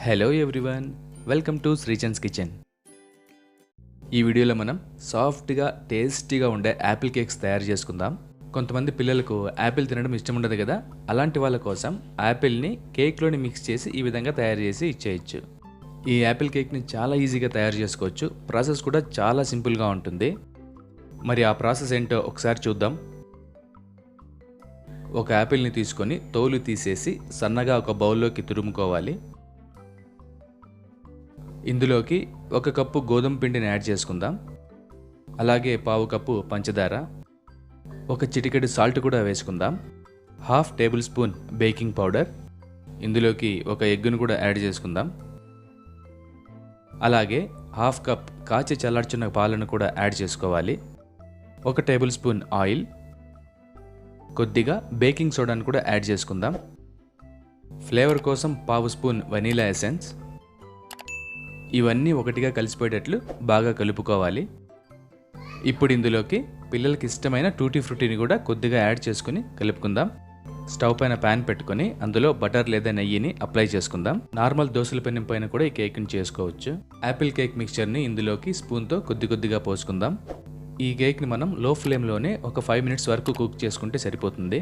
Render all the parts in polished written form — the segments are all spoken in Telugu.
Hello everyone, welcome to Srichan's kitchen. ఈ వీడియోలో మనం సాఫ్ట్గా టేస్టీగా ఉండే యాపిల్ కేక్స్ తయారు చేసుకుందాం. కొంతమంది పిల్లలకు యాపిల్ తినడం ఇష్టం ఉండదు కదా, అలాంటి వాళ్ళ కోసం యాపిల్ని కేక్లోని మిక్స్ చేసి ఈ విధంగా తయారు చేసి ఇచ్చేయచ్చు. ఈ యాపిల్ కేక్ని చాలా ఈజీగా తయారు చేసుకోవచ్చు. ప్రాసెస్ కూడా చాలా సింపుల్గా ఉంటుంది. మరి ఆ ప్రాసెస్ ఏంటో ఒకసారి చూద్దాం. ఒక యాపిల్ని తీసుకొని తోలు తీసేసి సన్నగా ఒక బౌల్లోకి తురుముకోవాలి. ఇందులోకి 1 కప్పు గోధుమ పిండిని యాడ్ చేసుకుందాం. అలాగే 1/2 కప్పు పంచదార, 1 చిటికెడు సాల్ట్ కూడా వేసుకుందాం. 1/2 టేబుల్ స్పూన్ బేకింగ్ పౌడర్, ఇందులోకి 1 ఎగ్గును కూడా యాడ్ చేసుకుందాం. అలాగే 1/2 కప్ కాచి చల్లార్చున్న పాలను కూడా యాడ్ చేసుకోవాలి. 1 టేబుల్ స్పూన్ ఆయిల్, కొద్దిగా బేకింగ్ సోడాను కూడా యాడ్ చేసుకుందాం. ఫ్లేవర్ కోసం 1/2 స్పూన్ వనీలా ఎసెన్స్. ఇవన్నీ ఒకటిగా కలిసిపోయేటట్లు బాగా కలుపుకోవాలి. ఇప్పుడు ఇందులోకి పిల్లలకి ఇష్టమైన టూటీ ఫ్రూటీని కూడా కొద్దిగా యాడ్ చేసుకుని కలుపుకుందాం. స్టవ్ పైన ప్యాన్ పెట్టుకొని అందులో బటర్ లేదా నెయ్యిని అప్లై చేసుకుందాం. నార్మల్ దోశల పెనం పైన కూడా ఈ కేక్ని చేసుకోవచ్చు. యాపిల్ కేక్ మిక్చర్ని ఇందులోకి స్పూన్తో కొద్దిగా పోసుకుందాం. ఈ కేక్ని మనం లో ఫ్లేమ్లోనే ఒక 5 మినిట్స్ వరకు కుక్ చేసుకుంటే సరిపోతుంది.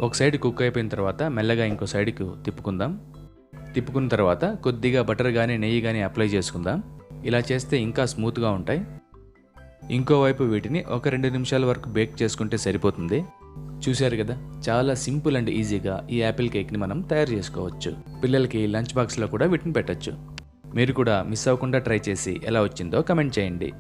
ఒక సైడ్ కుక్ అయిపోయిన తర్వాత మెల్లగా ఇంకో సైడ్కి తిప్పుకుందాం. తిప్పుకున్న తర్వాత కొద్దిగా బటర్ కానీ నెయ్యి కానీ అప్లై చేసుకుందాం. ఇలా చేస్తే ఇంకా స్మూత్గా ఉంటాయి. ఇంకోవైపు వీటిని ఒక 2 నిమిషాల వరకు బేక్ చేసుకుంటే సరిపోతుంది. చూశారు కదా, చాలా సింపుల్ అండ్ ఈజీగా ఈ యాపిల్ కేక్ని మనం తయారు చేసుకోవచ్చు. పిల్లలకి లంచ్ బాక్స్లో కూడా వీటిని పెట్టచ్చు. మీరు కూడా మిస్ అవ్వకుండా ట్రై చేసి ఎలా వచ్చిందో కమెంట్ చేయండి.